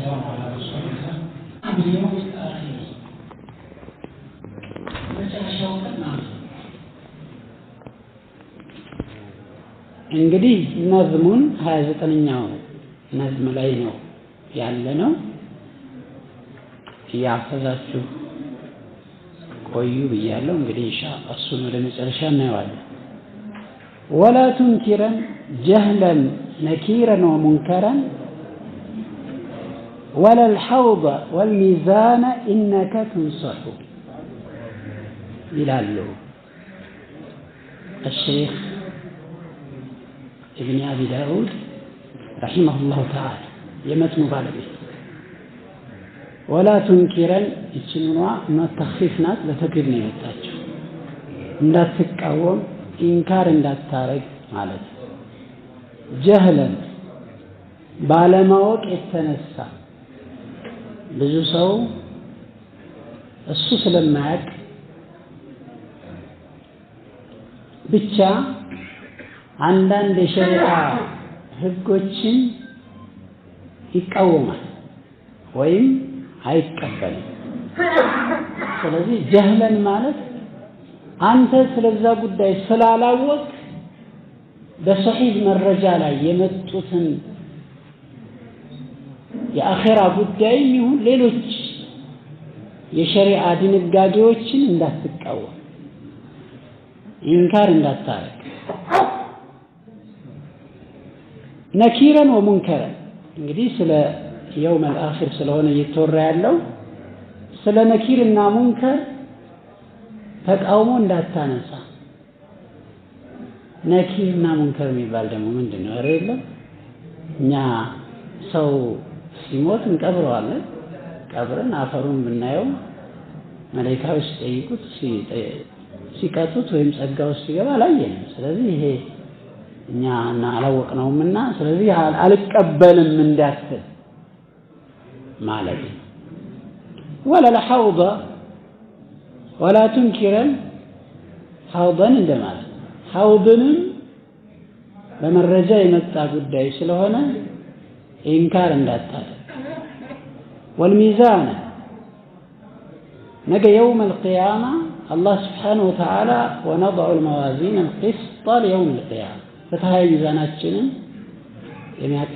والسلام على رسول الله باليوم الآخر እንግዲህ ነዝሙን 29ኛው ነዝም ላይ ነው ያለነው ያፈዛችሁ ቆዩ ብያለሁ እንግዲህ ኢንሻአላህ እሱን ወደ መጨረሻ እናየዋለን ولا تنكرا جهلا نكيرا ومنكرا ولا الحوض والميزان إنك تنصح يلالو الشيخ ابن أبي داود رحمه الله تعالى يمتن بالبيت ولا تنكرا يتشنوا ما تخفيفنات لتكبرني يتاجو لا تتقوم إنكار لا تارك مالت جهلا ባለማወቅ የተነሳ ብዙ ሰው እሱ ስለማያውቅ ብቻ አንዳንድ የሸሪዓ ህጎችን ይቃወማል ወይም አይቀበልም ስለዚህ ጀህለን ማለት አንተ ስለዛ ጉዳይ ስላላወቅ በሰሒህ መረጃ ላይ የመጡትን የአኺራ ጉዳይ ይሁን ሌሎች የሸሪዓ ድንጋጌዎችን እንዳትቃወም ኢንካር እንዳታረግ ነኪረን ወሙንከረን እንግዲህ ስለ የውም አልአኺር ስለሆነ እየተወራ ያለው ስለ ነኪርና ሙንከር ተቃውሞ እንዳታነሳ ነኪርና ሙንከር የሚባል ደግሞ ምንድነው አይደል እኛ ሰው ሲሞት እንቀብረዋለን ቀብረን አፈሩን ብናየው መላእክቶች ሲጠይቁት ሲቀጡት ወይም ጸጋው ሲገባ አላየንም ስለዚህ ይሄ እኛ አላወቅነውምና ስለዚህ አልቀበልም እንዳትል ማለት ولا الحوض ولا تنكرا حوضا እንደማለት حوضንም በመረጃ የመጣ ጉዳይ ስለሆነ إنكار እንዳታደርግ والميزان نجي يوم القيامة الله سبحانه وتعالى ونضع الموازين القسط ليوم القيامة فتهاي ميزاناتنا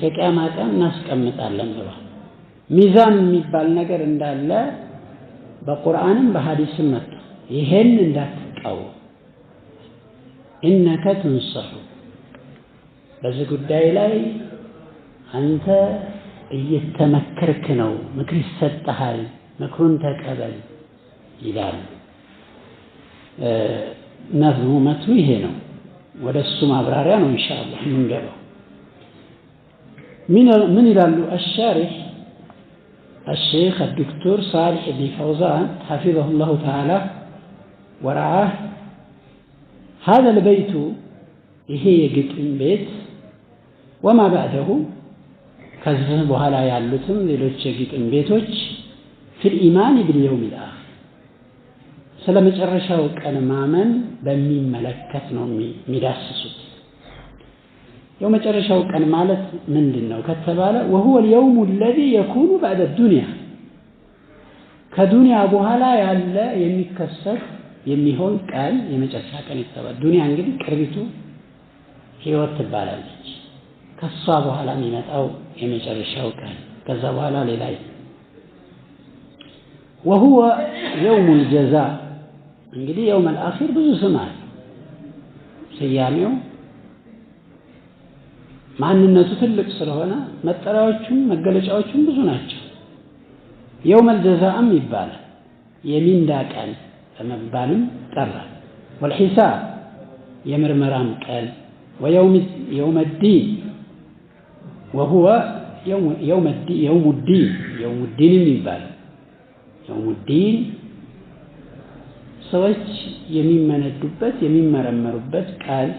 የቂያማ ቀን እናስቀምጣለን ብሏል ሚዛን የሚባል ነገር እንዳለ በቁርአንም በሐዲስም መጣ ይሄን እንዳትቃወም إنك تنصح በዚህ ጉዳይ ላይ አንተ እየተመከርክ ነው ምክር ይሰጣል ምክሩን ተቀበል ይላል ነዝሙ መትኑ ይሄ ነው ወደሱ ማብራሪያ ነው ኢንሻአላህ እንገባው من ይላሉ الشارح الشيخ الدكتور صالح بن فوزان حفظه الله تعالى ورعاه هذا البيت هي የግጥም ቤት وما بعده ከዚህ በኋላ ያሉትም ሌሎች የግጥም ቤቶች في الإيمان باليوم الآخر ስለመጨረሻው ቀን ማመን በሚመለከት ነው የሚዳስሱት የመጨረሻው ቀን ማለት ምንድነው ከተባለ وهو اليوم الذي يكون بعد الدنيا ከዱንያ በኋላ ያለ የሚከሰት የሚሆን ቀን የመጨረሻ ቀን ይተባል ዱንያ እንግዲህ ቅርቢቱ ህይወት ትባላለች ከሷ በኋላ የሚመጣው የመጨረሻው ቀን ከዛ በኋላ ሌላ وهو يوم الجزاء እንግዲህ يوم الآخر ብዙ ስም አለ ስያሜው ማንነቱ ትልቅ ስለሆነ መጠሪያዎቹም መገለጫዎቹም ብዙ ናቸው يوم الجزاء ይባላል የሚንዳ ቀን በመባልም ይጠራል والحساب የምርመራም ቀን ويوم الدين وهو يوم الدين የሚባለው يوم الدين ሰዎች የሚመነዱበት የሚመረመሩበት ቀን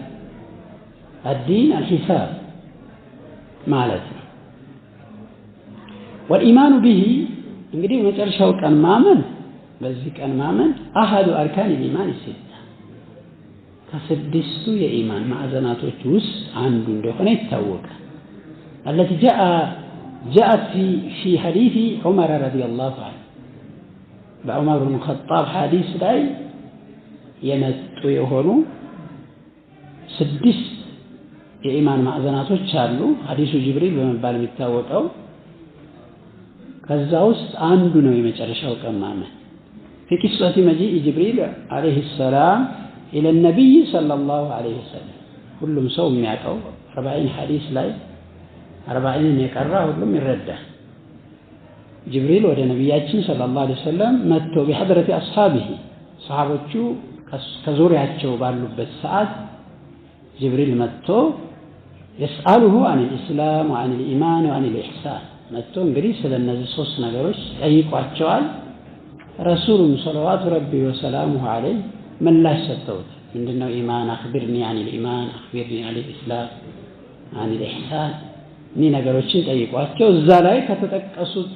الدين الحساب ማለት ነው والإيمان به እንግዲህ መጨረሻው ቀን ማመን በዚህ ቀን ማመን أحد أركان الإيمان الستة ከስድስቱ የኢማን ማዕዘናቶች ውስጥ አንዱ እንደሆነ ይታወቃል التي جاء جاءت في حديث عمر رضي الله عنه بعمر بن الخطاب حديث ላይ የመጡ የሆኑ 6 የኢማን ማዕዘናቶች አሉ ሐዲሱ ጅብሪል በመባል የሚታወቀው ከዛ ውስጥ አንዱ ነው የመጨረሻው ቀን ማመን في قصة مجيء جبريل عليه السلام إلى النبي صلى الله عليه وسلم ሁሉም ሰው የሚያውቀው 40 ሐዲስ ላይ 40 የቀራ ሁሉም ይረዳል ጅብሪል ወደ ነብያችን ሰለላሁ ዐለይሂ ወሰለም መጥቶ بحضرة أصحابه ሰሃቦቹ ከዙሪያቸው ባሉበት ሰዓት ጅብሪል መጥቶ يسأله عن الإسلام وعن الإيمان وعن الإحسان መጥቶ እንግዲህ ስለነዚህ 3 ነገሮች ጠይቋቸዋል ረሱሉም ሰለላሁ ረቢ ወሰላሙሁ ዐለይሂ ምላሽ ሰጥተውት ምንድነው ኢማን አኽቢርኒ عن الإيمان أخبرني عن الإسلام عن الإحسان እነዚህ ነገሮችን ጠይቋቸው እዛ ላይ ከተጠቀሱት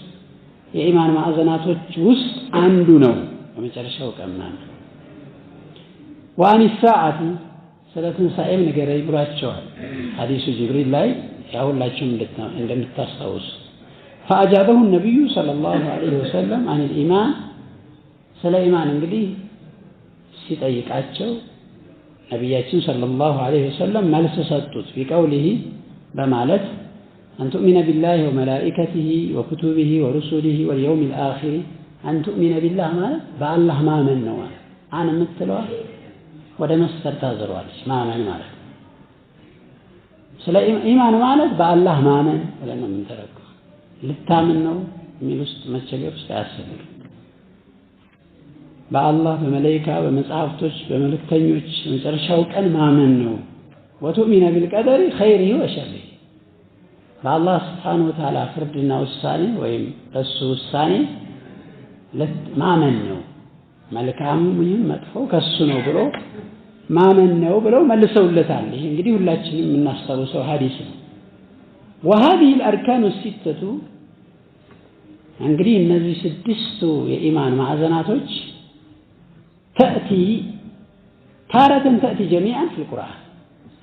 የኢማን ማዕዘናቶች ውስጥ አንዱ ነው በመጨረሻው ቀን ማለት وعن الساعة ስለ ትንሣኤም ንገረኝ ብሏቸዋል ሐዲሱ ጅብሪል ላይ ያውላችሁም እንደምታስታውሱ فأجابه النبي صلى الله عليه وسلم عن الإيمان ስለ ኢማን እንግዲህ ሲጠይቃቸው ነብያችን ሰለላሁ ዐለይሂ ወሰለም መልስ ሰጡት بقوله በማለት أن تؤمن بالله وملائكته وكتبه ورسله واليوم الآخر أن تؤمن بالله ማለት በአላህ ማመን ነው አነ የምትለው ወደ መስጠት ታዘሯለች ማመን ማለት ስለ ኢማን ማለት በአላህ ማመን ብለን ነው የምንተረጉመው ልታምን ነው የሚል ውስጥ መቸገር ውስጥ አያስፈልግም በአላህ በመላእክታ በመጻሕፍቶች በመልእክተኞች መጨረሻው ቀን ማመን ነው ወቱሚነ ቢልቀደሪ ኸይሪሂ ወሸሪሂ በአላህ Subhanahu Wa Ta'ala ፍርድና ውሳኔ ወይም እሱ ውሳኔ ማመን ነው መልካም ምን መጥፎ ከሱ ነው ብሎ ማመን ነው ብለው መልሰውለታል ይሄ እንግዲህ ሁላችንም የምናስታውሰው ሐዲስ ነው وهذه الاركان السته እንግዲህ እነዚህ 6ቱ የኢማን ማዕዘናቶች تأتي تارة تأتي جميعا في القرآن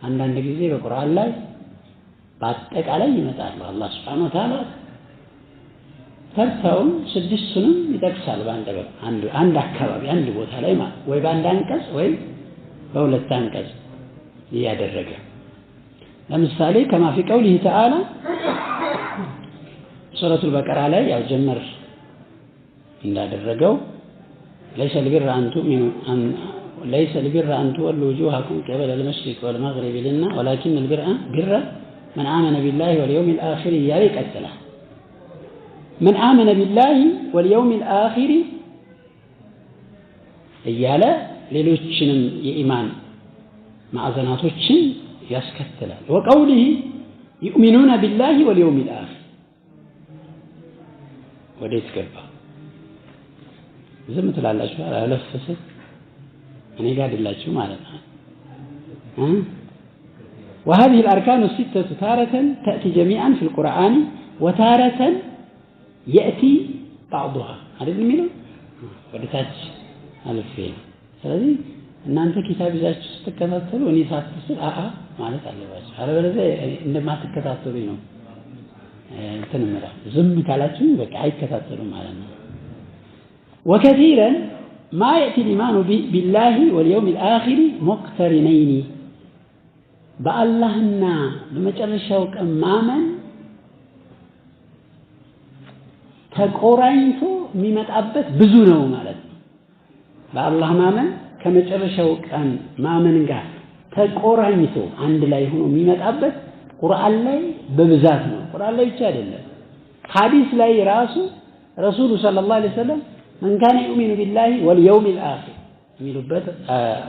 አንዳንድ ጊዜ በቁርአን ላይ በአጠቃላይ ይመጣሉ አላህ Subhanahu Wa Ta'ala ተርታው 6ቱንም ይጠቅሳል አንድ አካባቢ አንድ ቦታ ላይ ማለት ወይ በአንድ አንቀጽ ወይ በሁለት አንቀጽ ያደረገ ለምሳሌ كما في قوله تعالى سورة البقرة ላይ ያው ጀመር እንዳደረገው ليس البر أن تولوا وجوهكم قبل المشرق والمغرب لنا ولكن البر من آمن بالله واليوم الآخر يالك السلام من آمن بالله واليوم الآخر እያለ ሌሎችንም የኢማን ማዕዘናቶችን ያስከትላል وقوله يؤمنون بالله واليوم الآخر ወዴት ገባ ዝም ትላላችሁ አለፈሰ እኔ ጋር አይደላችሁ ማለት ነው وهذه الأركان الستة تارة تأتي جميعا في القرآن وتارة يأتي بعضها هذا الميلو ودتاج አልፈኝ ስለዚህ እናንተ ኪታብ ይዛችሁ ስትከታተሉ እኔ ሳትስል ማለት አለባችሁ አለበለዚያ እንደማትከታተሉኝ ነው እንትን ማለት ዝም ካላችሁ በቃ አይከታተሉም ማለት ነው وكثيرا ما يأتي الإيمان بالله واليوم الآخر مقترنين باللهنا بمجرشاو كمامن ተቆራኝቶ የሚመጣበት ብዙ ነው ማለት ነው በአላህ ማመን ከመጨረሻው ቀን ማመን ጋር ተቆራኝቶ አንድ ላይ ሆኖ የሚመጣበት ቁርአን ላይ በብዛት ነው ቁርአን ላይ ብቻ አይደለም ሐዲስ ላይ ራሱ ረሱሉ ሰለላሁ ዐለይሂ ወሰለም من كان يؤمن بالله واليوم الآخر የሚሉበት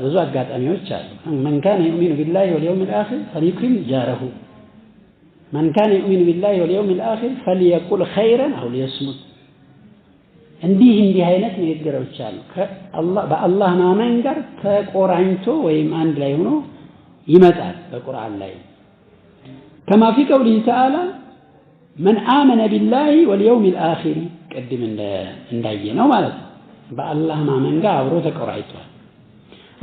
ብዙ አጋጣሚዎች አሉ من كان يؤمن بالله واليوم الآخر فليكرم جاره من كان يؤمن بالله واليوم الآخر فليقل خيرا أو ليصمت እንዲህ አይነት ንግግሮች አሉ በአላህ ማመን ጋር ተቆራኝቶ ወይም አንድ ላይ ሆኖ ይመጣል በቁርአን ላይ كما في قوله تعالى من آمن بالله واليوم الآخر ቀድም እንዳየነው ማለት ነው በአላህ ማመን ጋር አብሮ ተቆራኝቷል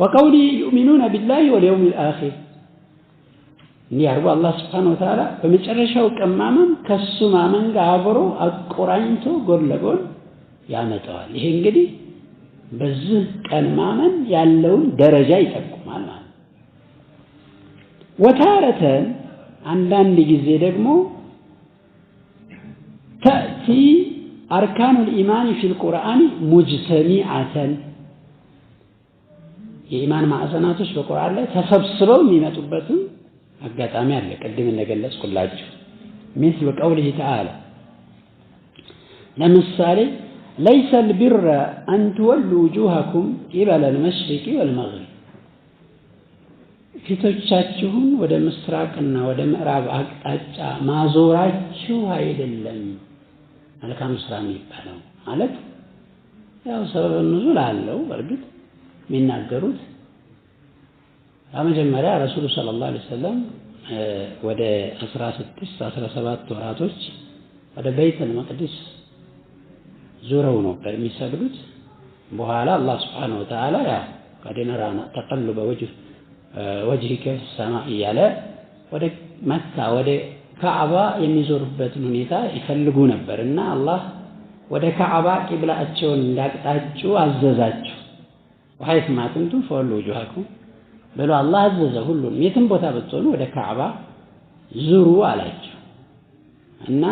وقوله يؤمنون بالله واليوم الآخر እንዲያርጉ አላህ Subhanahu Wa Ta'ala በመጨረሻው ቀን ማመን ከሱ ማመን ጋር አብሮ አቆራኝቶ ጎን ለጎን ያመጣዋል። ይሄ እንግዲህ በዚህ ቀን ማመን ያለውን ደረጃ ይጠቁማል ማለት ነው። ወታረተን አንዳንድ ጊዜ ደግሞ تأتي أركان الإيمان في القرآن مجتمعة የኢማን ማዕዘናቶች በቁርአን ላይ ተሰብስበው የሚመጡበት አጋጣሚ አለ። ቀድም እንደገለጽኩላችሁ مثل قوله تعالى ለምሳሌ ليس البر أن تولوا وجوهكم قبل المشرق والمغرب ፊቶቻችሁን ወደ ምስራቅና ወደ ምዕራብ አቅጣጫ ማዞራችሁ አይደለም መልካም ስራ የሚባለው ማለት ያው ሰበብ ንዙል አለው። በርግጥ የሚናገሩት በመጀመሪያ ረሱሉ ሰለላሁ ዐለይሂ ወሰለም ወደ 17 ወራቶች ወደ ቤተል መቅደስ ዙረው ነበር የሚሰግዱት። በኋላ አላህ Subhanahu Wa Ta'ala ያ ቀደነራና ተቀልበ ወጅሂከ ሰማይ እያለ ወደ መካ ወደ ካዕባ የሚዞሩበትን ሁኔታ ይፈልጉ ነበርና አላህ ወደ ካዕባ ቂብላቸውን እንዳቅጣጩ አዘዛቸው። وحيثما كنتم فولوا وجوهكم ብሎ አላህ አዘዘ። ሁሉም የትም ቦታ ብትሆኑ ወደ ካዕባ ዙሩ አላቸው እና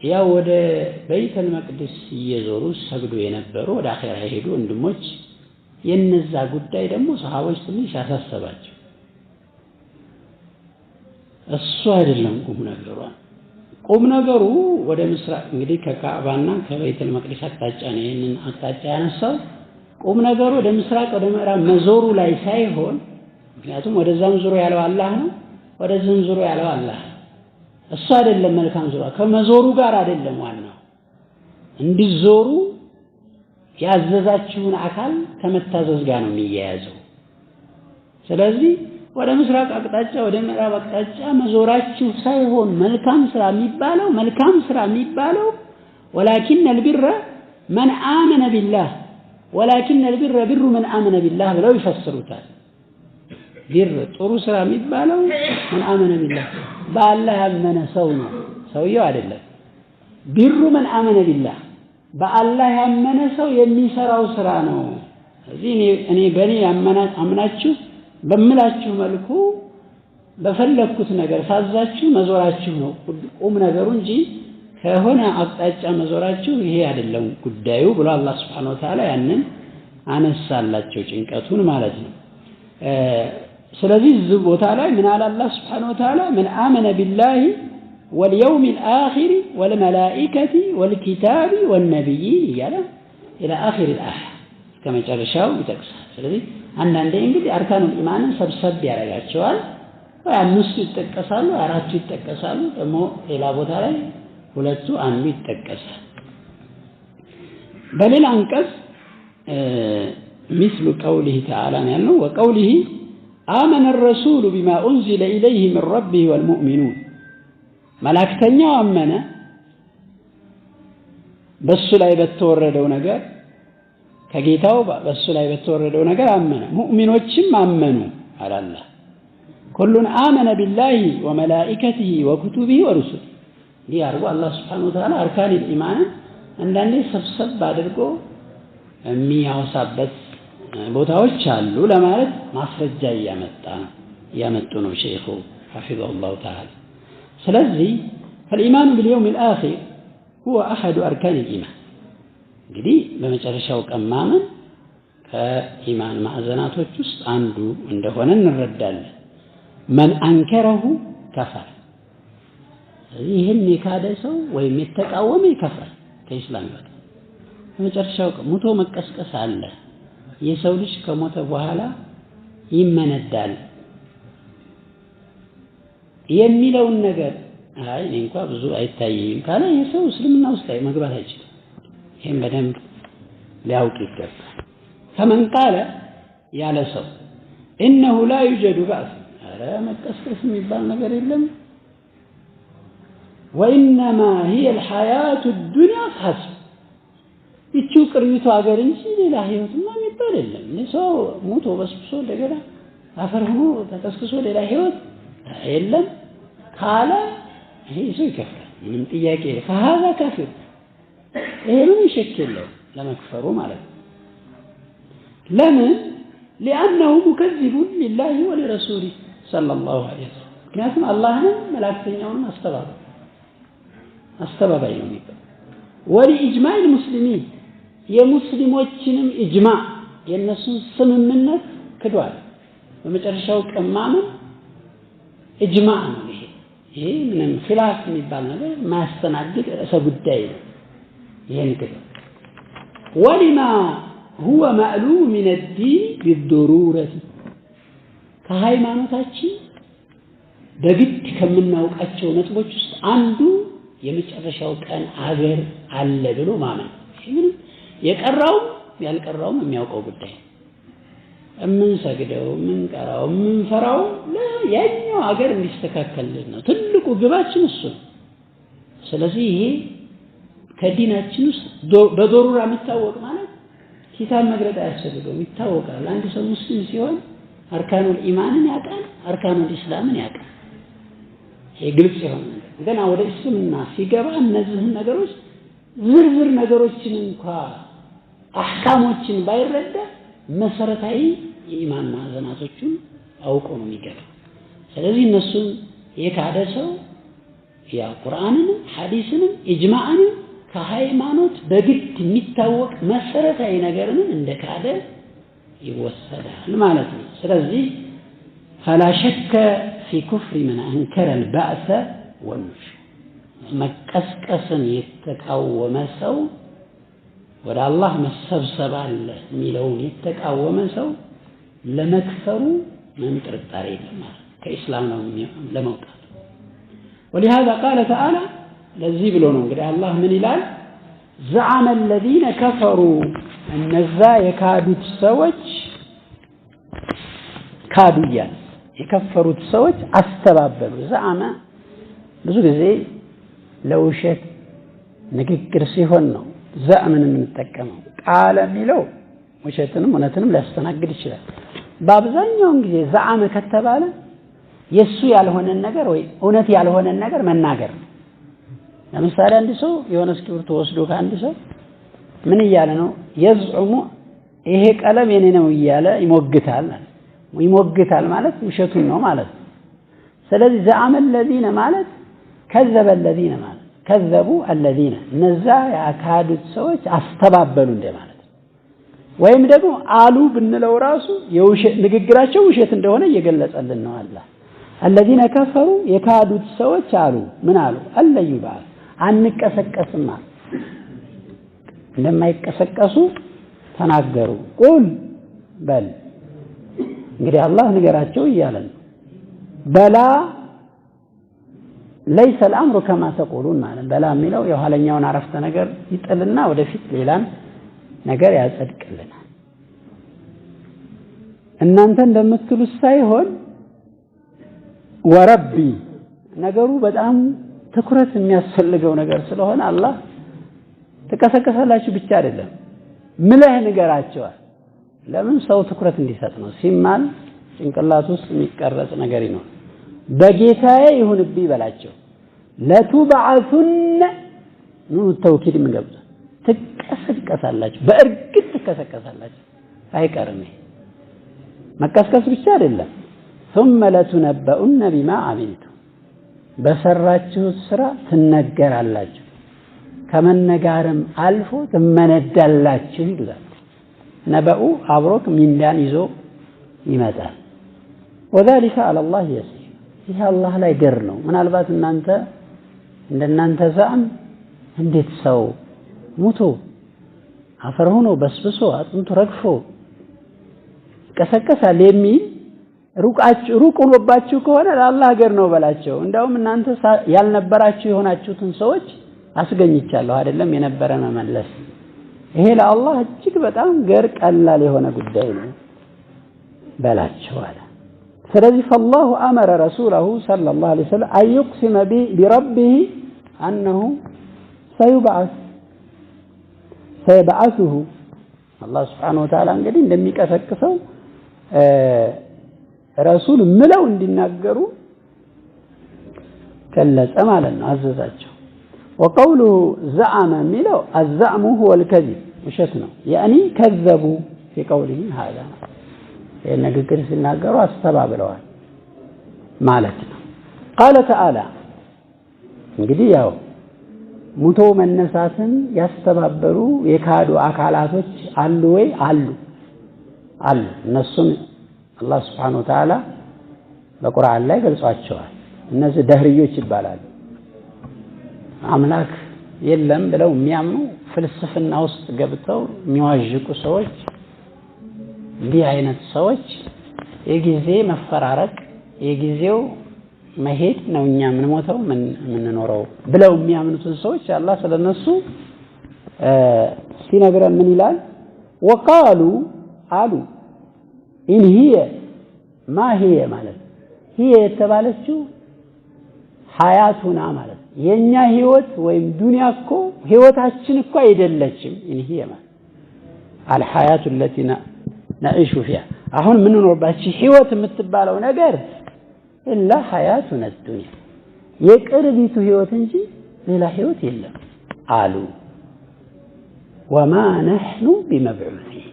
ያው ወደ ቤተል መቅደስ እየዞሩ ሰግዱ የነበሩ ወደ አኺራ የሄዱ ወንድሞች የነዛ ጉዳይ ደግሞ ሰሃቦች ትንሽ ያሳሰባቸው። እሱ አይደለም ቁም ነገሩ ወደ ምስራቅ እንግዲህ ከካዕባና ከቤተል መቅደስ አቅጣጫ ነው ይሄንን አቅጣጫ ያነሳው። ቁም ነገሩ ወደ ምስራቅ ወደ ምዕራብ መዞሩ ላይ ሳይሆን ምክንያቱም ወደዛም ዙሩ ያለው አላህ ነው፣ ወደዚህም ዙሩ ያለው አላህ ነው። እሱ አይደለም መልካም ዙሩ ከመዞሩ ጋር አይደለም ዋናው እንዲዞሩ ያዘዛችሁን አካል ከመታዘዝ ጋር ነው የሚያያዘው። ስለዚህ ወደ ምስራቅ አቅጣጫ ወደ ምዕራብ አቅጣጫ መዞራችሁ ሳይሆን መልካም ስራ የሚባለው ولكن البر من آمن بالله ولكن البر بر من آمن بالله ብለው ይፈስሩታል። ቢር ጥሩ ስራ የሚባለው من آمن بالله በአላህ ያመነ ሰው ነው፣ ሰውየው አይደለም። ቢሩ من آمن بالله በአላህ ያመነ ሰው የሚሰራው ስራ ነው። ስለዚህ እኔ በእኔ አምናችሁ በምላችሁ መልኩ በፈለኩት ነገር ሳዛችሁ መዞራችሁ ነው ቁም ነገሩ እንጂ ከሆነ አቅጣጫ መዞራችሁ ይሄ አይደለም ጉዳዩ ብሎ አላህ Subhanahu Wa Ta'ala ያንን አነሳላቸው ጭንቀቱን ማለት ነው። ስለዚህ እዚህ ቦታ ላይ ምን አለ አላህ Subhanahu Wa Ta'ala من آمن بالله واليوم الآخر والملائكة والكتاب والنبيين እያለ إلى آخر الآية كما ጨርሻው ይጠቅሳል። ስለዚህ አንዳንዴ እንግዲህ አርካኑል ኢማንን ሰብሰብ ያደርጋቸዋል። ወይ አምስቱ ይጠቀሳሉ፣ አራቱ ይጠቀሳሉ፣ ደግሞ ሌላ ቦታ ላይ ሁለቱ አንዱ ይጠቀሳል። በሌላ አንቀጽ مثل قوله تعالى ያለው وقوله آمن الرسول بما أنزل إليه من ربه والمؤمنون መላእክተኛው አመነ በሱ ላይ በተወረደው ነገር ከጌታው በሱ ላይ በተወረደው ነገር አመነ ሙእሚኖችም አመኑ አላህ ኩሉን አመነ ቢላሂ ወመላኢከቲሂ ወኩቱቢሂ ወሩሱሊሂ ይያርጉ አላህ Subhanahu Wa Ta'ala አርካኑል ኢማን አንዳንዴ ሰብሰብ አድርጎ የሚያወሳበት ቦታዎች አሉ ለማለት ማስረጃ ያመጡ ነው ሼኹ حفظه تعالى። ስለዚህ فالإيمان باليوم الآخر هو أحد أركان الإيمان እንግዲህ በመጨረሻው ቀን ማመን ከኢማን ማዕዘናቶች ውስጥ አንዱ እንደሆነ እንረዳለን። من أنكره كفر ይህን የካደ ሰው ወይም የተቃወመ ይከፍራል፣ ከኢስላም ይወጣል። በመጨረሻው ቀን ሞቶ መቀስቀስ አለ። የሰው ልጅ ከሞተ በኋላ ይመነዳል የሚለውን ነገር አይ እኔ እንኳን ብዙ አይታየኝም ካለ የሰው እስልምና ውስጥ መግባት አይችልም። ይሄን በደንብ ሊያውቅ ይገባል። ከመን ቃለ ያለ ሰው إنه لا يوجد بأس ኧረ መቀስቀስ የሚባል ነገር የለም وإنما هي الحياة الدنيا فحسب ይቺው ቅርቢቱ ሀገር እንጂ ሌላ ህይወትማ የሚባል የለም። ሰው ሞቶ በስብሶ እንደገና አፈር ሆኖ ተቀስቅሶ ሌላ ህይወት የለም ካለ ይሄ ሰው ይከፍራል ምንም ጥያቄ فهذا كافر ይሄ ምን ይሸከለው ለመክፈሩ ማለት ነው ለምን لانه مكذب لله ولرسوله صلى الله عليه وسلم ምክንያቱም አላህን መላእክተኛውን አስተባባይ ነው የሚባለው ولإجماع المسلمين የሙስሊሞችንም ኢጅማዕ የነሱን ስምምነት ክዷል በመጨረሻው ቀማም ኢጅማዕ ነው ይሄ ምንም ኺላፍ የሚባል ነገር ማስተናገድ ርዕሰ ጉዳይ ነው ይሄን ክዷል ولما هو معلوم من الدين بالضرورة ከሃይማኖታችን በግድ ከምናውቃቸው ነጥቦች ውስጥ አንዱ የመጨረሻው ቀን አገር አለ ብሎ ማመን ይሄን የቀራው ያልቀራው የሚያውቀው ጉዳይ ምን ሰግደው ምን ቀራው ምን ፈራው ለያኛው አገር እንዲስተካከልልን ነው ትልቁ ግባችን እሱ ስለዚህ ይሄ ከዲናችን ውስጥ በዶሩራ የሚታወቅ ማለት ኪታብ መግለጥ አያስፈልገውም ይታወቃል አንድ ሰው ሙስሊም ሲሆን አርካኑል ኢማንን ያውቃል አርካኑል ኢስላምን ያውቃል ይሄ ግልጽ ይሆን ገና ወደ እስልምና ሲገባ እነዚህ ነገሮች ዝርዝር ነገሮችን እንኳን አህካሞችን ባይረዳ መሰረታዊ የኢማን ማዕዘናቶችን አውቆ ነው የሚገባው ስለዚህ እነሱን የካደ ሰው ያ ቁርአንን ሐዲስንም ኢጅማዕንም ከሃይማኖት በግድ የሚታወቅ መሰረታዊ ነገርን እንደካደ ይወሰዳል ማለት ነው ስለዚህ فلا شك في كفر من انكر البعث والنشور መቀስቀስን የተቃወመ ሰው ወደ አላህ መሰብሰብ አለ የሚለውን የተቃወመ ሰው ለመክፈሩ ምን ጥርጣሬ የለም ከኢስላም ነው ለመውጣት ولهذا قال تعالى ለዚህ ብሎ ነው እንግዲህ አላህ ምን ይላል زعم الذين كفروا እነዛ የካዱት ሰዎች ካዱያን የከፈሩት ሰዎች አስተባበሉ زعم ብዙ ጊዜ ለውሸት ንግግር ሲሆን ነው ዘአምን የምንጠቀመው ቃል የሚለው ውሸትንም እውነትንም ሊያስተናግድ ይችላል በአብዛኛው ጊዜ ዘአመ ከተባለ የሱ ያልሆነ ነገር ወይ እውነት ያልሆነ ነገር መናገር ነው ለምሳሌ አንድ ሰው የሆነ እስክሪብቶ ወስዶ ከአንድ ሰው ምን ይያለ ነው የዝዑሙ ይሄ ቀለም የኔ ነው ይያለ ይሞግታል ማለት ውሸቱን ነው ማለት ስለዚህ ዘአመ الذين ማለት كذب الذين ማለት كذبوا الذين እነዛ ያካዱት ሰዎች አስተባበሉ እንደማለት ወይም ደግሞ አሉ ብንለው ራሱ የውሸት ንግግራቸው ውሸት እንደሆነ እየገለጸልን ነው አላህ الذين كفروا የካዱት ሰዎች አሉ ምን አሉ አለዩ ባል አንቀሰቀስም እንደማይቀሰቀሱ ተናገሩ ቁል በል እንግዲህ አላህ ንገራቸው ይያለን በላ ليس الامر كما تقولون ማለት በላ የሚለው የኋለኛውን አረፍተ ነገር ይጥልና ወደፊት ሌላን ነገር ያጸድቅልናል እናንተ እንደምትሉት ሳይሆን ወረቢ ነገሩ በጣም ትኩረት የሚያስፈልገው ነገር ስለሆነ አላህ ተከሰከሰላችሁ ብቻ አይደለም ምለህ ንገራቸዋል ለምን ሰው ትኩረት እንዲሰጥ ነው ሲማል ጭንቅላት ውስጥ የሚቀረጽ ነገር ነው በጌታዬ ይሁንብኝ በላቸው ለቱባዓቱን ነው ተውኪድ ምንገብታ ትከሰከሳላችሁ በእርግጥ ትከሰከሳላችሁ አይቀርም መከስከስ ብቻ አይደለም ثم لتنبؤن بما عملتم በሰራችሁት ስራ ትነገራላችሁ ከመነጋርም አልፎ ትመነዳላችሁ ይላል ነበኡ አብሮክ ሚንዳን ይዞ ይመጣል وذلك على الله يسير ይሄ አላህ ላይ ገር ነው ምናልባት እናንተ እንደናንተ ዛም እንዴት ሰው ሙቶ አፈር ሆኖ በስብሶ አጥንቱ ረግፎ ከሰከሳል የሚል ሩቅ ሆኖባችሁ ከሆነ ለአላህ ገር ነው በላቸው እንደውም እናንተ ያልነበራችሁ የሆናችሁትን ሰዎች አስገኝቻለሁ አይደለም የነበረ መመለስ ይሄ ለአላህ እጅግ በጣም ገር ቀላል የሆነ ጉዳይ ነው በላቸው አለ ስለዚህ فالله امر رسوله صلى الله عليه وسلم ان يقسم بربه انه سيبعثه الله سبحانه وتعالى እንግዲህ እንደሚቀሰቅሰው ረሱል ምለው እንዲናገሩ ገለጸ ማለት ነው አዘዛቸው وقوله زعم ميلو الزعم هو الكذب ውሸት ነው يعني كذبوا في قوله هذا የንግግር ሲናገሩ አስተባብለዋል ማለት ነው قال تعالى እንግዲህ ያው ሙቶ መነሳትን ያስተባበሩ የካዱ አካላቶች አሉ ወይ አሉ እነሱም አላህ Subhanahu Wa Ta'ala በቁርአን ላይ ገልጿቸዋል እነዚህ ደህርዮች ይባላሉ አምላክ የለም ብለው የሚያምኑ ፍልስፍና ውስጥ ገብተው የሚዋዥቁ ሰዎች እንዲህ አይነት ሰዎች የጊዜ መፈራረቅ የጊዜው መሄድ ነው እኛ ምን ሞተው ምን ኖረው ብለው የሚያምኑትን ሰዎች አላህ ስለነሱ ሲነግረን ምን ይላል وقالوا አሉ إن هي ما هي ማለት هي የተባለችው ሐያቱና ማለት የኛ ህይወት ወይም ዱንያ እኮ ህይወታችን እኮ አይደለችም إن هي ማለት الحياة التي نعيش فيها አሁን ምን ኖርባች ህይወት የምትባለው ነገር إلا حياتنا الدنيا የቅርቢቱ ህይወት እንጂ ሌላ ህይወት የለም አሉ وما نحن بمبعوثين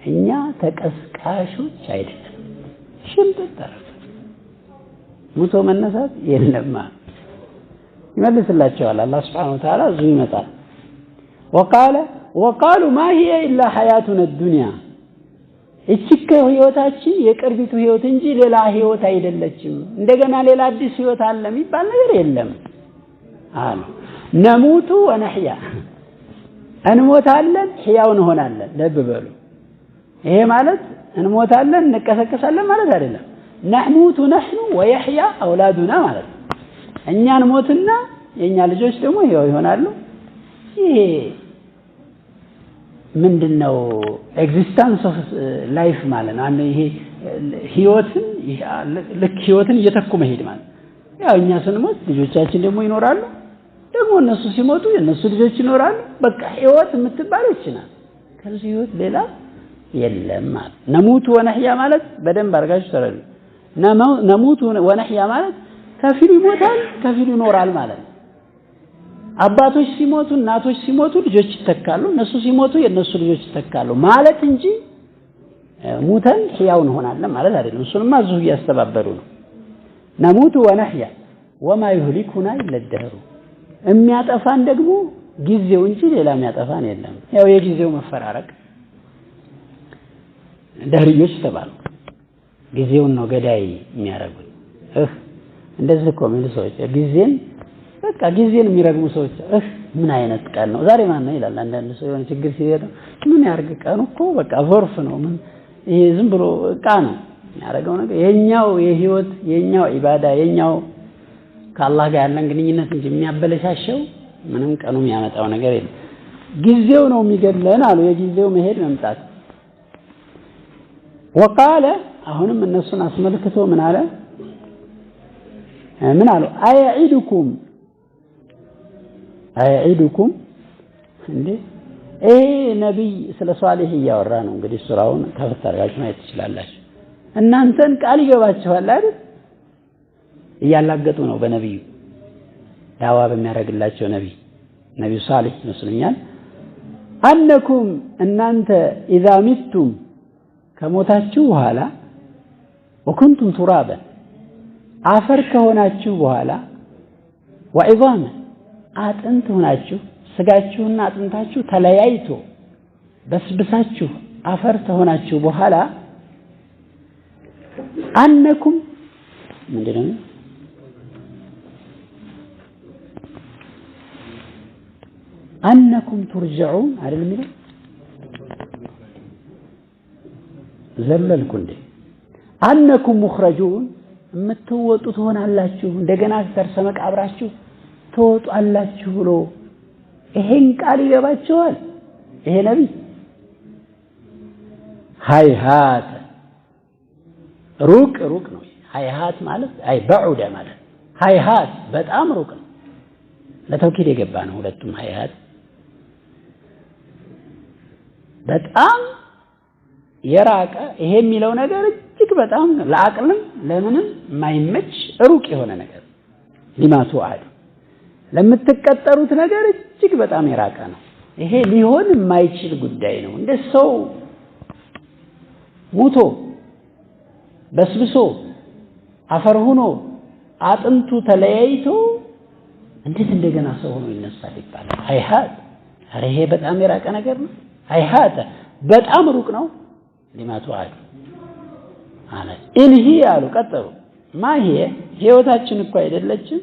እኛ ተቀስቃሾች አይደለም ሽምጥጥር ሙቶ መነሳት የለም ይመልስላቸዋል አላህ Subhanahu Wa Ta'ala እዚህ ይመጣል وقالوا ما هي إلا حياتنا الدنيا እቺከ ህይወታችን የቅርቢቱ ህይወት እንጂ ሌላ ህይወት አይደለችም እንደገና ሌላ አዲስ ህይወት አለ የሚባል ነገር የለም አሉ ነሙቱ ወነህያ እንሞታለን ህያው እንሆናለን ልብ በሉ ይሄ ማለት እንሞታለን እንቀሰቀሳለን ማለት አይደለም ነሙቱ ነህኑ ወየህያ አውላዱና ማለት እኛ እንሞትና የኛ ልጆች ደግሞ ህያው ይሆናሉ ይሄ ምንድነው ኤግዚስተንስ ኦፍ ላይፍ ማለት ነው ይሄ ህይወትን ልክ ህይወትን እየተኩ መሄድ ማለት ያው እኛ ስንሞት ልጆቻችን ደግሞ ይኖራሉ ደግሞ እነሱ ሲሞቱ የነሱ ልጆች ይኖራሉ በቃ ህይወት የምትባለው ይችላል ከዚህ ህይወት ሌላ የለም ማለት ነሙቱ ወነህያ ማለት በደንብ አርጋችሁ ተረዱ ነሙቱ ወነህያ ማለት ከፊሉ ይሞታል ከፊሉ ይኖራል ማለት ነው አባቶች ሲሞቱ እናቶች ሲሞቱ ልጆች ይተካሉ እነሱ ሲሞቱ የነሱ ልጆች ይተካሉ ማለት እንጂ ሙተን ህያው እንሆናለን ማለት አይደለም እሱንማ እዚሁ ያስተባበሩ ነው ነሙቱ ወነህያ وما يهلكنا الا الدهر የሚያጠፋን ደግሞ ጊዜው እንጂ ሌላ የሚያጠፋን የለም ያው የጊዜው መፈራረቅ ደህርዮች ተባሉ ጊዜውን ነው ገዳይ የሚያረጉት እንደዚህ እኮ ምን ሰዎች ጊዜን በቃ ጊዜን የሚረግሙ ሰዎች ምን አይነት ቀን ነው ዛሬ ማን ነው ይላል አንዳንድ ሰው የሆነ ችግር ሲሄድ ምን ያርግ ቀኑ እኮ በቃ ዞርፍ ነው ምን ይሄ ዝም ብሎ እቃ ነው ያረጋው ነገር የኛው የህይወት የኛው ኢባዳ የኛው ከአላህ ጋር ያለን ግንኙነት እንጂ የሚያበለሻሸው ምንም ቀኑ የሚያመጣው ነገር የለም ጊዜው ነው የሚገድለን አሉ የጊዜው መሄድ መምጣት وقال አሁንም እነሱን አስመልክቶ ምን አለ ምን አሉ አይዒዱኩም እንዴ ነብይ ስለ ሷሊህ ያወራ ነው እንግዲህ ሱራውን ተፈታራችሁ ማየት ትችላላችሁ እናንተን ቃል ይገባችኋል አይደል እያላገጡ ነው በነብዩ ዳዋ በሚያረግላቸው ነብዩ ሷሊህ መስለኛል አንኩም እናንተ اذا متم ከሞታችሁ በኋላ وكنتم ترابا አፈር ከሆናችሁ በኋላ وعظاما አጥንት ሆናችሁ ስጋችሁና አጥንታችሁ ተለያይቶ በስብሳችሁ አፈር ተሆናችሁ በኋላ አንኩም ምንድነው አንኩም ترجعون አይደል የሚለው ዘለልኩ እንዴ አንኩም مخرجون የምትወጡ ትሆናላችሁ እንደገና ተርሰ መቃብራችሁ ተወጣላችሁ ብሎ ይሄን ቃል ይገባቸዋል ይሄ ነብይ ሃይሃት ሩቅ ነው ሃይሃት ማለት አይ በዑደ ማለት ሃይሃት በጣም ሩቅ ነው ለተውኪድ የገባ ነው ሁለቱም ሃይሃት በጣም የራቀ ይሄ የሚለው ነገር እጅግ በጣም ለአቅልም ለምንም የማይመች ሩቅ የሆነ ነገር ሊማቱ አሉ ለምትቀጠሩት ነገር እጅግ በጣም የራቀ ነው። ይሄ ሊሆን የማይችል ጉዳይ ነው። እንደ ሰው ሙቶ በስብሶ አፈር ሆኖ አጥንቱ ተለያይቶ እንዴት እንደገና ሰው ሆኖ ይነሳል ይባላል? አይሃት ይሄ በጣም የራቀ ነገር ነው። አይሃት በጣም ሩቅ ነው። ሊማቱ አሉ ማለት እንሂ አሉ ቀጠሩ ማሂ ህይወታችን እኮ አይደለችም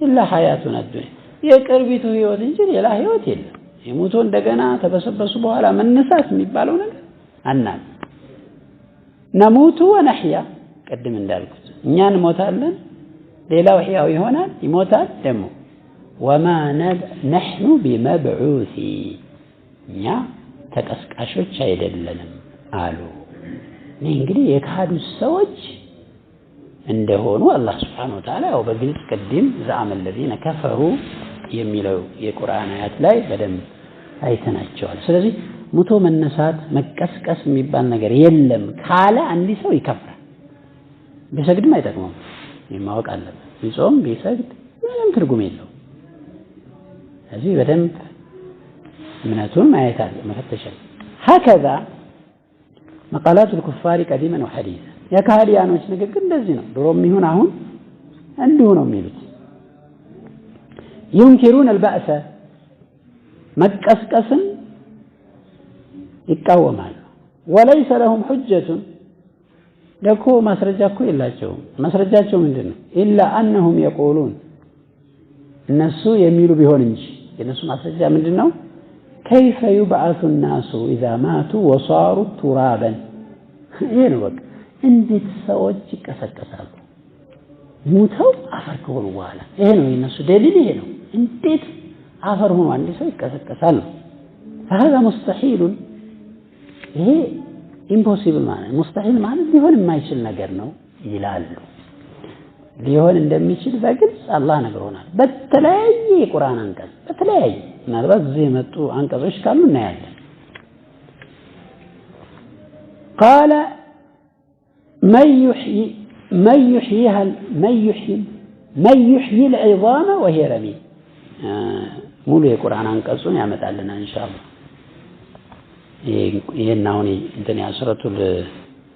ኢላ ሐያቱን አዱንያ የቅርቢቱ ህይወት እንጂ ሌላ ህይወት የለም። የሞቶ እንደገና ተበሰበሱ በኋላ መነሳት የሚባለው ነገር አናል ነሙቱ ወነህያ ቀድም እንዳልኩት እኛ እንሞታለን ሌላው ህያው ይሆናል ይሞታል ደግሞ ወማ ነህኑ ቢመብዑሲ እኛ ተቀስቃሾች አይደለንም አሉ። እንግዲህ የካዱ ሰዎች እንደሆኑ አላህ Subhanahu Wa Ta'ala ያው በግልጽ ቀድም ዘአመ الذين كفروا የሚለው የቁርአን አያት ላይ በደንብ አይተናቸዋል። ስለዚህ ሙቶ መነሳት መቀስቀስ የሚባል ነገር የለም ካለ አንድ ሰው ይከፍራል። ቢሰግድም አይጠቅመውም። ማወቅ አለበት። ቢጾም ቢሰግድ ምንም ትርጉም የለውም። ስለዚህ በደንብ እምነቱን ማየት አለ መፈተሽ هكذا مقالات الكفار قديما وحديثا የካህዲያኖች ንግግር እንደዚህ ነው። ድሮም ይሁን አሁን እንዲሁ ነው የሚሉት። ينكرون البأس መቀስቀስን ይቃወማሉ። وليس لهم حجة ለኮ ማስረጃ እኮ የላቸውም። ማስረጃቸው ምንድነው? إلا أنهم يقولون እነሱ የሚሉ ቢሆን እንጂ የነሱ ማስረጃ ምንድነው? كيف يبعث الناس إذا ماتوا وصاروا ترابا ይሄ ነው በቃ እንዴት ሰዎች ይቀሰቀሳሉ ሙተው አፈር ከሆኑ በኋላ ይሄ ነው የነሱ ደሊል ይሄ ነው እንዴት አፈር ሆኖ አንድ ሰው ይቀሰቀሳል فهذا مستحيل ይሄ impossible ማለት ሙስተሂል ማለት ሊሆን የማይችል ነገር ነው ይላሉ ሊሆን እንደሚችል በግልጽ አላህ ነግሮናል በተለያየ የቁርአን አንቀጽ በተለያየ ምናልባት እዚህ የመጡ አንቀጾች ካሉ እናያለን قال من يحيي العظام وهي رميم ሙሉ የቁርአን አንቀጹን ያመጣልና ኢንሻአላህ ይሄናው እንትን ያስረቱል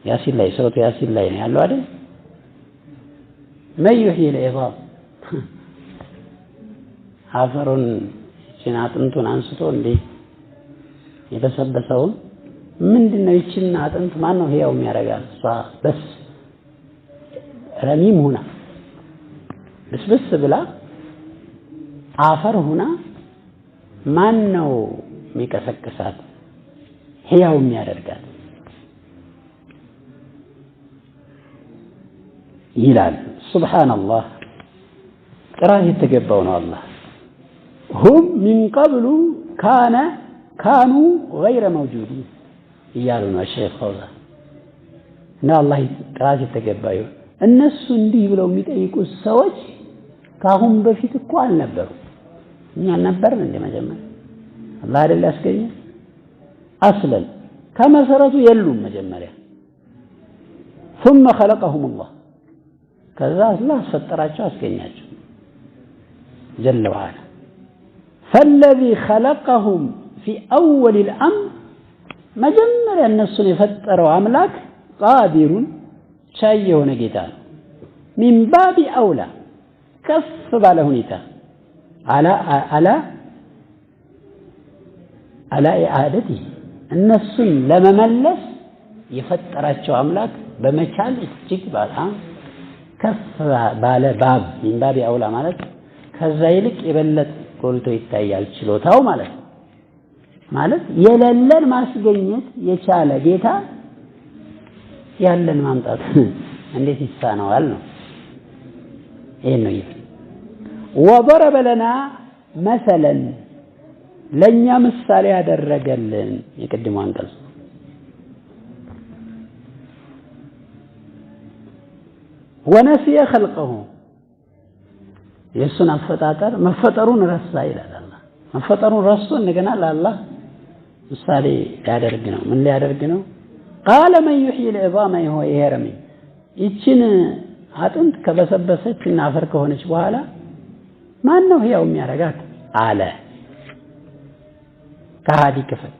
ያሲን ላይ ሱረቱ ያሲን ላይ ነው ያለው አይደል من يحيي العظام አፈሩን አጥንቱን አንስቶ እንዴ የበሰበሰው ምንድነው ይችና አጥንት ማን ነው ህያው የሚያረጋል በስ ረሚም ሆና በስበስ ብላ አፈር ሆና ማን ነው የሚቀሰቅሳት ህያው የሚያደርጋት ይላል ሱብሃንአላህ ጥራት የተገባው ነው አላህ هم من قبل كانوا غير موجودين እያሉ ነው ሼክ ፈውዛ እና አላህ ጥራት የተገባው እነሱ እንዲህ ብለው የሚጠይቁ ሰዎች ካሁን በፊት እኮ አልነበሩ እኛ ነበርን እንደ መጀመሪያ አላህ አይደል ያስገኘ አስለን ከመሰረቱ የሉም መጀመሪያ ثم خلقهم الله ከዛ አላህ ፈጠራቸው አስገኛቸው جل وعلا فالذي خلقهم في أول الأمر መጀመሪያ እነሱን የፈጠረው አምላክ ቃዲሩን ቻይ የሆነ ጌታ ነው من باب أولى ከፍ ባለ ሁኔታ على إعادته እነሱን ለመመለስ የፈጠራቸው አምላክ በመቻል እጅግ በጣም ከፍ ባለ ባብ من باب أولى ማለት ከዛ ይልቅ የበለጠ ጎልቶ ይታያል ችሎታው ማለት የሌለን ማስገኘት የቻለ ጌታ ያለን ማምጣት እንዴት ይሳነዋል ነው ይሄ ነው وضرب لنا مثلا ለኛ ምሳሌ ያደረገልን የቀድሞ አንቀጽ ونسي خلقه የሱን አፈጣጠር መፈጠሩን ረሳ ይላል አላህ መፈጠሩን ረስቶ እንደገና ለአላህ ምሳሌ ያደርግ ነው ምን ሊያደርግ ነው ቃለ መን ዩሕዪ ልዕዛመ ወሂየ ረሚም ይችን አጥንት ከበሰበሰችና አፈር ከሆነች በኋላ ማን ነው ሕያው የሚያደርጋት አለ ከሃዲ ክፍል።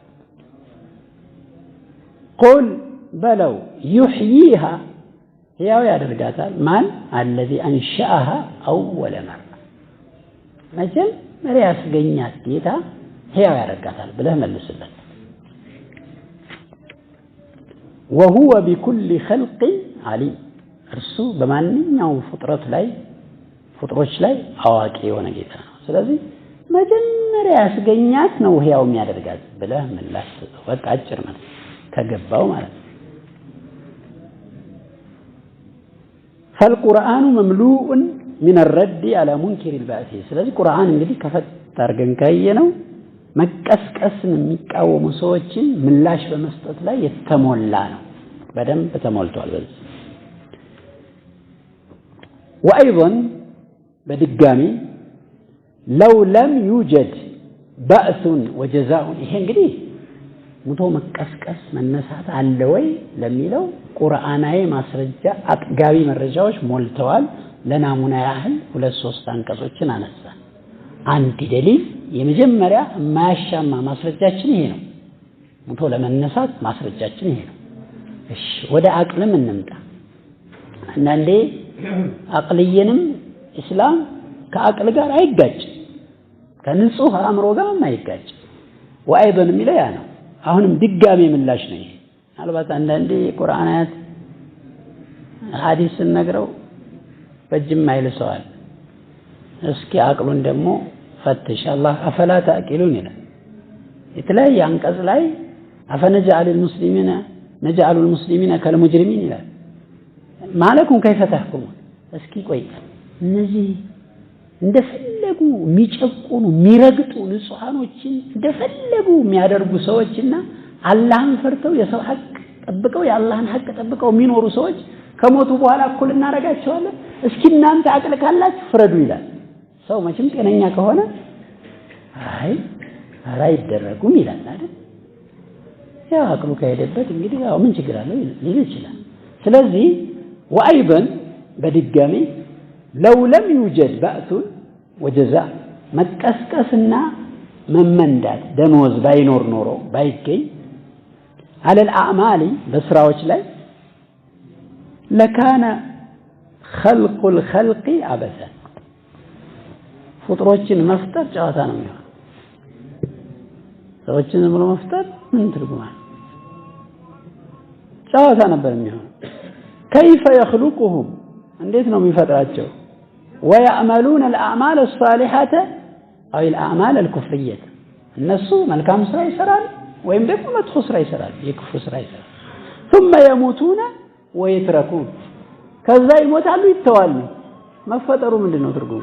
ቁል በለው ዩሕዪሃ ሕያው ያደርጋታል ማን አለዚ አንሸአሃ አወለ መራ መጀመሪያ ያስገኛት ጌታ ሕያው ያደርጋታል ብለህ መልስለት። ወሁወ ቢኩሊ ኸልቅን ዓሊም እርሱ በማንኛውም ፍጥሮች ላይ አዋቂ የሆነ ጌታ ነው። ስለዚህ መጀመሪያ ያስገኛት ነው ሕያው የሚያደርጋት ብለህ ምላሽ ስጠው። በቃ አጭር መልስ ከገባው ማለት ነው። ፈልቁርአኑ መምሉኡን ሚን ረዲ አላ ሙንኪር ልባእሲ ስለዚህ ቁርአን እንግዲህ ከፈት አድርገን ካየነው መቀስቀስን የሚቃወሙ ሰዎችን ምላሽ በመስጠት ላይ የተሞላ ነው። በደንብ ተሞልቷል በዚህ። ወአይضን በድጋሚ ለው ለም ዩጀድ ባእሱን ወጀዛኡን ይሄ እንግዲህ ሙቶ መቀስቀስ መነሳት አለ ወይ ለሚለው ቁርአናዊ ማስረጃ አጥጋቢ መረጃዎች ሞልተዋል። ለናሙና ያህል 2-3 አንቀጾችን አነሳ። አንድ ደሊል የመጀመሪያ የማያሻማ ማስረጃችን ይሄ ነው። ሙቶ ለመነሳት ማስረጃችን ይሄ ነው። እሺ ወደ አቅልም እንምጣ። አንዳንዴ አቅልየንም እስላም ከአቅል ጋር አይጋጭም፣ ከንጹህ አእምሮ ጋር አይጋጭም። ወአይضን የሚለው ያ ነው። አሁንም ድጋሜ ምላሽ ነው ይሄ። ምናልባት አንዳንዴ የቁርአን አያት ሐዲስን ነግረው በጅም አይልሰዋል። እስኪ አቅሉን ደግሞ ፈትሽ አላህ አፈላ ተአቂሉን ይላል። የተለያየ አንቀጽ ላይ አፈነጀዐሉል ሙስሊሚነ ከልሙጅሪሚን ይላል። ማለኩም ከይፈ ተሕኩሙን እስኪ ቆይ እነዚህ እንደፈለጉ የሚጨቁኑ የሚረግጡ ንጹሃኖችን እንደፈለጉ የሚያደርጉ ሰዎችና አላህን ፈርተው የሰው ሐቅ ጠብቀው የአላህን ሐቅ ጠብቀው የሚኖሩ ሰዎች ከሞቱ በኋላ እኩል እናደርጋቸዋለን? እስኪ እናንተ አቅል ካላችሁ ፍረዱ ይላል። ሰው መቼም ጤነኛ ከሆነ አይደረጉም ይላል አይደል? ያው አቅሉ ከሄደበት እንግዲህ ያው ምን ችግር አለው ሊል ይችላል። ስለዚህ ወአይضን በድጋሚ ለው ለም ዩጀድ ባእሱን ወጀዛ መቀስቀስና መመንዳት ደመወዝ ባይኖር ኖሮ ባይገኝ አለል አዕማሊ በስራዎች ላይ ለካነ ኸልቁል ኸልቂ አበሰን ፍጥሮችን መፍጠር ጨዋታ ነው የሚሆነው። ሰዎችን ብሎ መፍጠር ምን ትርጉም አለው? ጨዋታ ነበር የሚሆነው። ከይፈ የኽሉቁሁም እንዴት ነው የሚፈጥራቸው? ወያዕመሉነ አልአዕማል አልሷሊሐተ አው አልአዕማል አልኩፍሪየተ እነሱ መልካም ስራ ይሰራሉ ወይም ደግሞ መጥፎ ስራ ይሰራሉ፣ የክፉር ስራ ይሰራሉ። ثم يموتون ويتركون ከዛ ይሞታሉ ይተዋሉ። መፈጠሩ ምንድነው ትርጉሙ?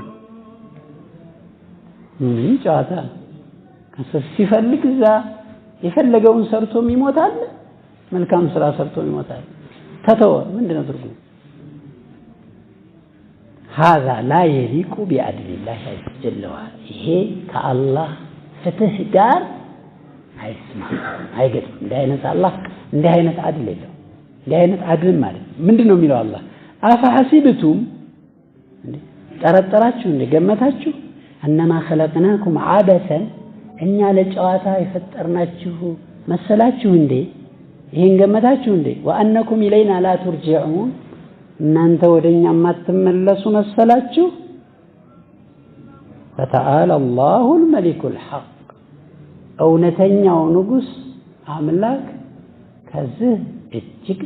ጨዋታ ሲፈልግ እዛ የፈለገውን ሰርቶም ይሞታል፣ መልካም ስራ ሰርቶም ይሞታል። ተተወ ምንድነው ትርጉሙ? هذا لا يليق بعدل الله جل وعلا ይሄ ከአላህ ፍትህ ጋር አይስማም አይገጥም። እንዲህ አይነት አላህ እንዲህ አይነት አድል የለው። እንዲህ አይነት አድል ማለት ምንድነው የሚለው አላህ አፈሐሲብቱም ጠረጠራችሁ እንደ ገመታችሁ እነማ خلقناكم عبثا እኛ ለጨዋታ የፈጠርናችሁ መሰላችሁ እንዴ? ይሄን ገመታችሁ እንዴ? ወአነኩም ኢለይና ላ ተርጂዑን እናንተ ወደኛ ማትመለሱ መሰላችሁ? فتعالى الله الملك الحق እውነተኛው ንጉስ አምላክ ከዚህ እጅግ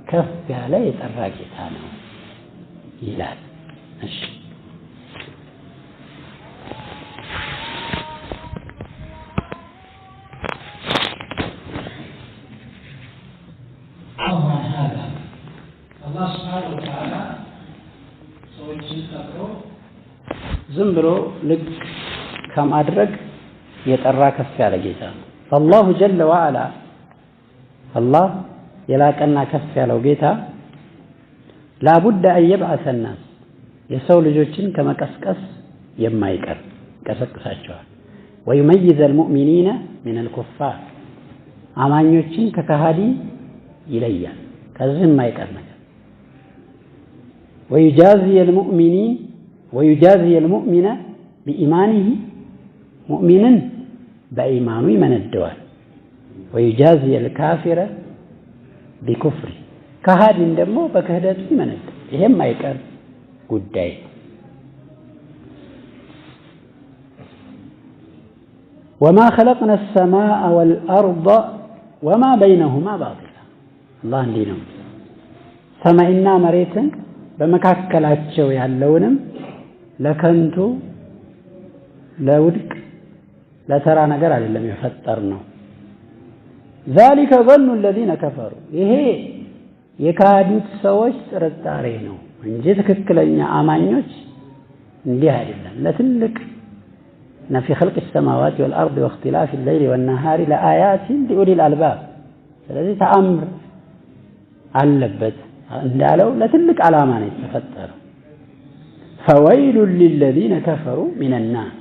ከፍ ያለ የጠራ ጌታ ነው ይላል። እሺ አላህ ሱብሓነሁ ወተዓላ ሰዎችን ፈጥሮ ዝም ብሎ ልክ ከማድረግ የጠራ ከፍ ያለ ጌታ ነው። አላሁ ጀለ ወዐላ አላህ የላቀና ከፍ ያለው ጌታ ላቡደ አን የብዐሰ ናስ የሰው ልጆችን ከመቀስቀስ የማይቀር ቀሰቅሳቸዋል። ወዩመይዘ አልሙእሚኒነ ሚነል ኩፋር አማኞችን ከከሃዲ ይለያል ከዚህም አይቀር ነገር ويجازي المؤمن بإيمانه مؤمنا بإيمانه من الدوال ويجازي الكافر بكفره كهاد دمو بكهدت من الدوال ይሄም አይቀር ጉዳይ وما خلقنا السماء والأرض وما بينهما باطلا الله እንዲነው ሰማይና መሬትን በመካከላቸው ያለውንም ለከንቱ ለውድቅ ለተራ ነገር አይደለም የፈጠርነው ذلك ظن الذين كفروا ይሄ የካዱት ሰዎች ጥርጣሬ ነው እንጂ ትክክለኛ አማኞች እንዲህ አይደለም ለትልቅ في خلق السماوات والأرض واختلاف الليل والنهار لآيات لأولي الألباب ስለዚህ ተአምር አለበት እንዳለው ለትልቅ ዓላማ ነው የተፈጠረው فويل للذين كفروا من النار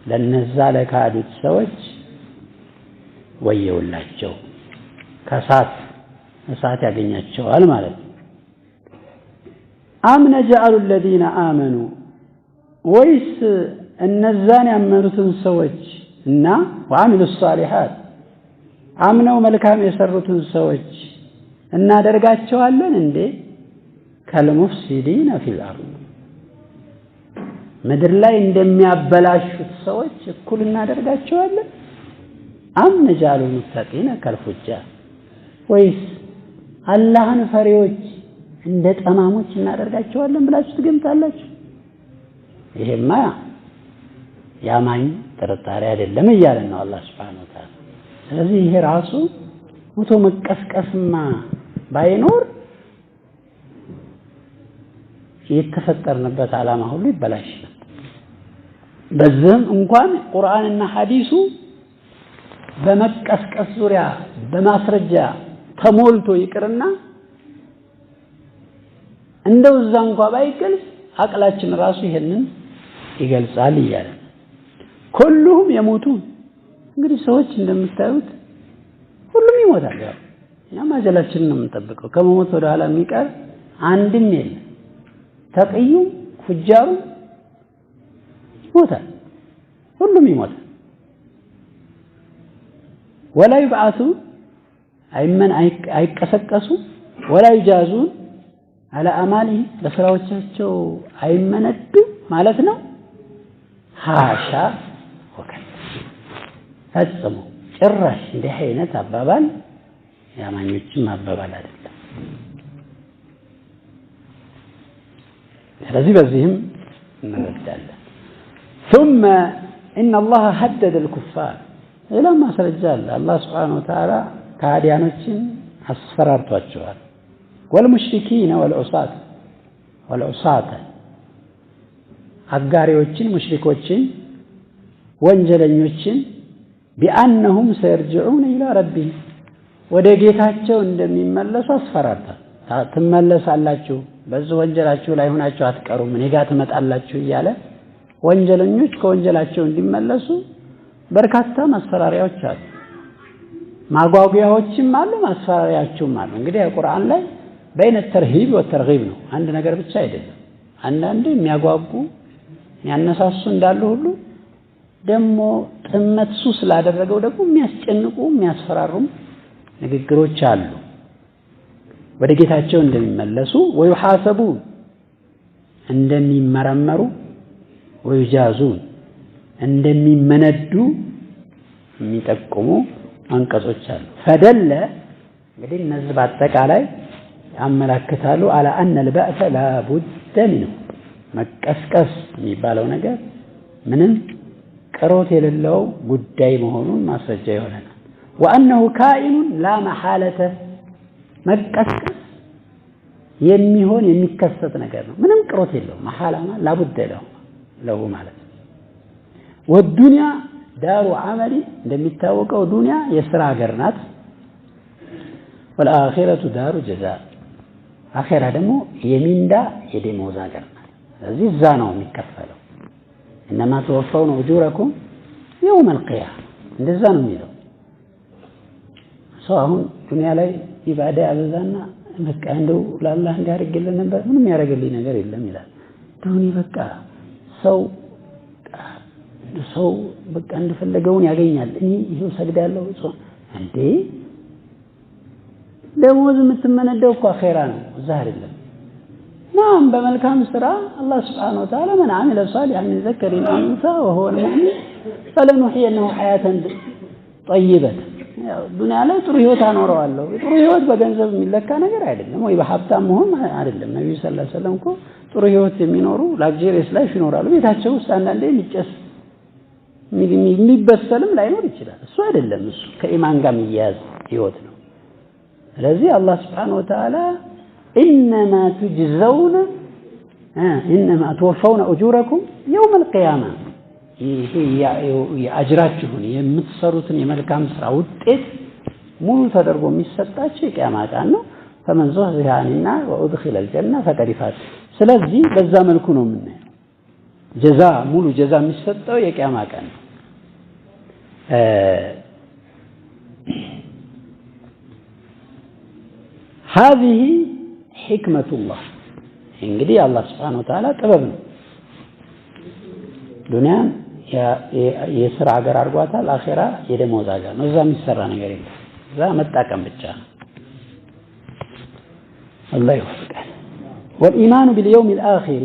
ለነዛ ለካዱት ሰዎች ወየውላቸው ከሳት እሳት ያገኛቸዋል ማለት ነው አም ነجعل الذين آمنوا ወይስ እነዛን ያመኑትን ሰዎች እና وعملوا الصالحات አምነው መልካም የሰሩትን ሰዎች እናደርጋቸዋለን እንዴ ከልሙፍሲዲን في الأرض ምድር ላይ እንደሚያበላሹት ሰዎች እኩል እናደርጋቸዋለን አም ነجعل المتقين كالفجار ወይስ አላህን ፈሪዎች እንደ ጠማሞች እናደርጋቸዋለን ብላችሁ ትገምታላችሁ ይሄማ ያማኝ ጥርጣሬ አይደለም እያለ ነው አላህ Subhanahu Wa Ta'ala ስለዚህ ይሄ ራሱ ሞቶ መቀስቀስማ ባይኖር የተፈጠርንበት ዓላማ ሁሉ ይበላሻል በዚህም እንኳን ቁርአንና ሐዲሱ በመቀስቀስ ዙሪያ በማስረጃ ተሞልቶ ይቅርና እንደው እዛ እንኳን ባይገልጽ አቅላችን ራሱ ይሄንን ይገልጻል ይያለ ሁሉም የሞቱ እንግዲህ ሰዎች እንደምታዩት ሁሉም ይሞታል ያው እኛም አጀላችንን ነው የምንጠብቀው ከመሞት ወደ ኋላ የሚቀር አንድም የለም ተቀዩ ፍጃሩ ይሞታል ሁሉም ይሞታል ولا يبعثوا አይመን አይቀሰቀሱ ولا يجازون على أماله ለስራዎቻቸው አይመነዱ ማለት ነው ሃሻ ወከል ፈጽሞ ጭራሽ እንዲህ አይነት አባባል ያማኞችም አባባል አይደለም ስለዚህ በዚህም እንረዳለን ثم إن الله هدد الكفار لما سرجال الله سبحانه وتعالى كاديانوችን አስፈራርቷቸዋል والمشركين والعصاة አጋሪዎችን ሙሽሪኮችን ወንጀለኞችን بأنهم سيرجعون إلى ربهم ወደ ጌታቸው እንደሚመለሱ አስፈራርቷል ትመለሳላችሁ በዚህ ወንጀላችሁ ላይ ሆናችሁ አትቀሩም እኔ ጋር ትመጣላችሁ እያለ ወንጀለኞች ከወንጀላቸው እንዲመለሱ በርካታ ማስፈራሪያዎች አሉ ማጓጓያዎችም አሉ ማስፈራሪያዎችም አሉ እንግዲህ ቁርአን ላይ بين الترهيب والترغيب ነው አንድ ነገር ብቻ አይደለም አንዳንዴ የሚያጓጉ የሚያነሳሱ እንዳሉ ሁሉ ደግሞ ጥመት ሱስ ስላደረገው ደግሞ የሚያስጨንቁ የሚያስፈራሩ ንግግሮች አሉ ወደ ጌታቸው እንደሚመለሱ ويحاسبون እንደሚመረመሩ ويجازون እንደሚመነዱ የሚጠቁሙ አንቀጾች አሉ ፈደለ እንግዲህ እነዚህ በአጠቃላይ ያመለክታሉ على أن البعث لا بد منه መቀስቀስ የሚባለው ነገር ምንም ቅሮት የሌለው ጉዳይ መሆኑን ማስረጃ ይሆናል وأنه كائن لا محالة መቀስቀስ የሚሆን የሚከሰት ነገር ነው ምንም ቅሮት የለው محالة لا بد له ማለት والدنيا دار عمل እንደሚታወቀው ዱንያ የሥራ ሀገር ናት والآخرة دار جزاء አኺራ ደግሞ የሚንዳ የደሞዝ ሀገር ናት ስለዚህ እዛ ነው የሚከፈለው انما توفون اجوركم يوم القيامه እንደዛ ነው የሚለው ሰው አሁን ዱንያ ላይ ኢባዳ ያበዛና በቃ እንደው ለአላህ እንዲያደርግልን ነበር ምንም ያደርግልኝ ነገር የለም ይላል። ዱንያ በቃ ሰው በቃ እንደፈለገውን ያገኛል። እኔ ይሄው ሰግዳለሁ ጾም እንዴ ደሞዝ የምትመነደው እኮ አኺራ ነው እዛ አይደለም። ናም በመልካም ስራ አላህ Subhanahu Wa Ta'ala من عمل صالحا من ذكر أو أنثى وهو مؤمن فلنحيينه حياة طيبة ዱንያ ላይ ጥሩ ህይወት አኖረዋለሁ። ጥሩ ህይወት በገንዘብ የሚለካ ነገር አይደለም ወይ በሀብታም መሆን አይደለም። ነብዩ ሰለላሁ ዐለይሂ ወሰለም እኮ ጥሩ ህይወት የሚኖሩ ላግዠሪየስ ላይፍ ይኖራሉ። ቤታቸው ውስጥ አንዳንዴ የሚጨስ የሚበሰልም ላይኖር ይችላል። እሱ አይደለም እሱ ከኢማን ጋር የሚያያዝ ህይወት ነው። ስለዚህ አላህ Subhanahu Wa Ta'ala إنما تجزون إنما توفون أجوركم يوم القيامة የአጅራችሁን የምትሰሩትን የመልካም ስራ ውጤት ሙሉ ተደርጎ የሚሰጣችሁ የቂያማ ቀን ነው። فمن زحزح عن النار وأدخل الجنة فقد فاز። ስለዚህ በዛ መልኩ ነው የምናየው። ጀዛ ሙሉ ጀዛ የሚሰጠው የቂያማ ቀን ነው። هذه حكمة الله እንግዲህ አላህ Subhanahu Wa Ta'ala ጥበብ ነው። ዱንያን የሥራ ሀገር አድርጓታል። አኺራ የደሞዝ ሀገር ነው። እዛ የሚሰራ ነገር የለም። እዛ መጣቀም ብቻ ነው። አላህ ይወፍቀን። والإيمان باليوم الآخر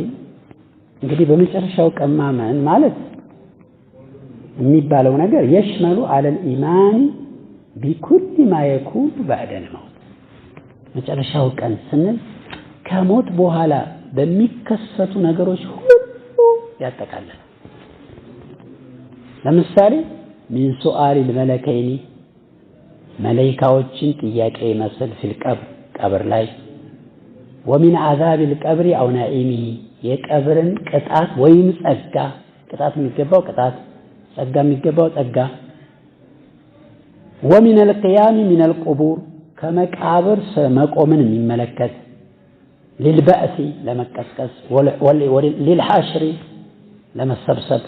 እንግዲህ በመጨረሻው ቀን ማመን ማለት የሚባለው ነገር يشمل على الإيمان بكل ما يكون بعد الموت መጨረሻው ቀን ስንል ከሞት በኋላ በሚከሰቱ ነገሮች ሁሉ ያጠቃልላል። ለምሳሌ من سؤال الملكين መላእክቶችን ጥያቄ መስል في القبر ቀብር ላይ ومن عذاب القبر أو نعيمه የቀብርን ቅጣት ወይም ጸጋ ቅጣት የሚገባው ቅጣት ጸጋ የሚገባው ጸጋ ومن القيام من القبور ከመቃብር መቆምን የሚመለከት للبأس ለመቀስቀስ وللحشر ለመሰብሰብ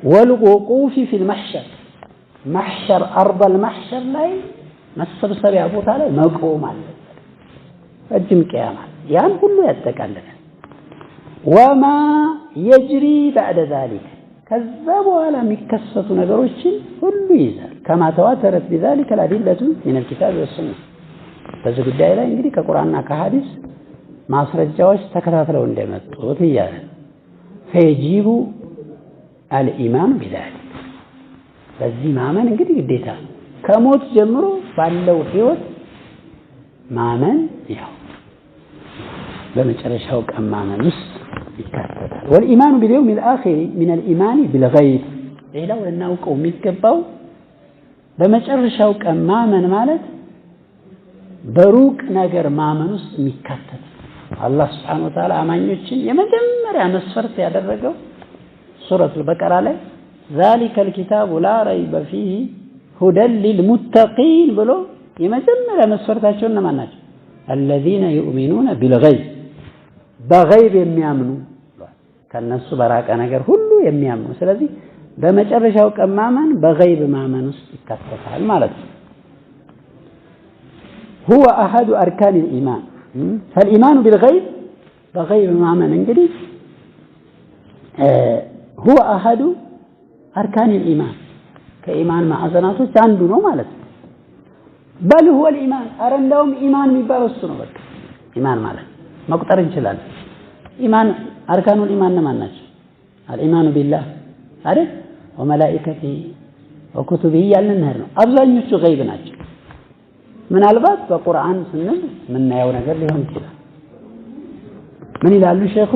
والوقوف في المحشر محشر أرض المحشر ላይ መሰብሰቢያ ቦታ ላይ መቆም አለ ረጅም ቂያማ ያን ሁሉ ያጠቃልላል وما يجري بعد ذلك ከዛ በኋላ የሚከሰቱ ነገሮችን ሁሉ ይዛል كما تواترت بذلك الأدلة من الكتاب والسنة በዚህ ጉዳይ ላይ እንግዲህ ከቁርአንና ከሐዲስ ማስረጃዎች ተከታትለው እንደመጡት ይያል فيجب الإيمان بذلك በዚህ ማመን እንግዲህ ግዴታ ከሞት ጀምሮ ባለው ህይወት ማመን ያው በመጨረሻው ቀን ማመን ውስጥ ይካተታል። والإيمان باليوم الآخر من الإيمان بالغيب ሌላው እናውቀው የሚገባው በመጨረሻው ቀን ማመን ማለት በሩቅ ነገር ማመን ውስጥ የሚካተት አላህ Subhanahu Wa Ta'ala አማኞችን የመጀመሪያ መስፈርት ያደረገው ሱረቱ በቀራ ላይ ذلك الكتاب لا ريب فيه هدى للمتقين ብሎ የመጀመሪያ መስፈርታቸው እነማን ናቸው? الذين يؤمنون بالغيب በغይብ የሚያምኑ ከነሱ በራቀ ነገር ሁሉ የሚያምኑ ስለዚህ በመጨረሻው ቀን ማመን በغይብ ማመን ውስጥ ይካተታል ማለት ነው። هو أحد أركان الإيمان فالإيمان بالغيب بغيب ማመን እንግዲህ هو أحد أركان الإيمان كإيمان ማዕዘናቶች አንዱ ነው ማለት ነው። بل هو الإيمان أرندهم إيمان የሚባለው እሱ ነው። በቃ ኢማን ማለት መቁጠር እንችላለን። ኢማን አርካኑል ኢማን ማን ናቸው? አልኢማኑ ቢላህ አይደል ወመላኢከቲሂ ወኩቱቢሂ ያልን ነው። አብዛኞቹ ገይብ ናቸው። ምናልባት በቁርአን ስንል ምናየው ነገር ሊሆን ይችላል። ምን ይላሉ ሼኹ?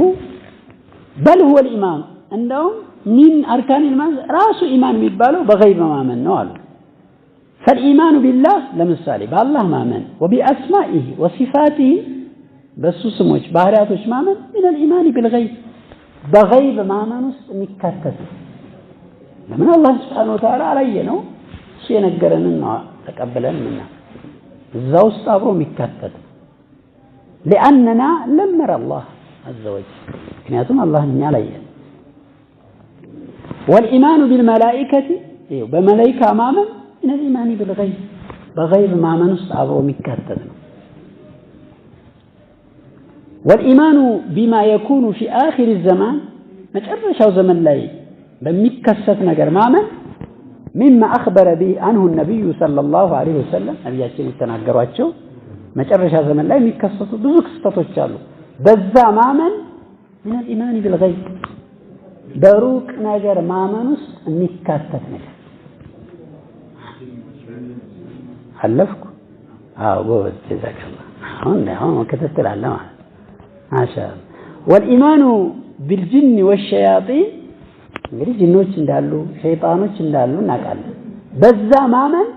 بل هو الإيمان እንደውም من أركان الإيمان ራሱ ኢማን የሚባለው በገይብ ማመን ነው አሉ። فالإيمان بالله ለምሳሌ በአላህ ማመን وبأسمائه وصفاته በሱ ስሞች ባህሪያቶች ማመን من الإيمان بالغيب በገይብ ማመን ውስጥ የሚካተት ለምን አላህ Subhanahu Wa Ta'ala አላየነው እሱ የነገረንን ነው ተቀበለን እና እዛ ውስጥ አብሮ የሚካተት لأننا لم نرى الله عز وجل ምክንያቱም አላህን እኛ አላየን والإيمان بالملائكة بملائكة ማመን من الإيمان بالغيب በገይብ ማመን ውስጥ አብሮ የሚካተት ነው። والإيمان بما يكون في آخر الزمان መጨረሻው ዘመን ላይ በሚከሰት ነገር ማመን مما أخبر به عنه النبي صلى الله عليه وسلم ነብያችን የተናገሯቸው መጨረሻ ዘመን ላይ የሚከሰቱ ብዙ ክስተቶች አሉ። በዛ ማመን من الإيمان بالغيب በሩቅ ነገር ማመን ውስጥ የሚካተት ነገር አለፍኩ ጎበዝ ጀዛከላ አሁን መከተል አለ ማለት ማሻአላ والإيمان بالجن والشياطين እንግዲህ ጅኖች እንዳሉ ሸይጣኖች እንዳሉ እናውቃለን። በዛ ማመን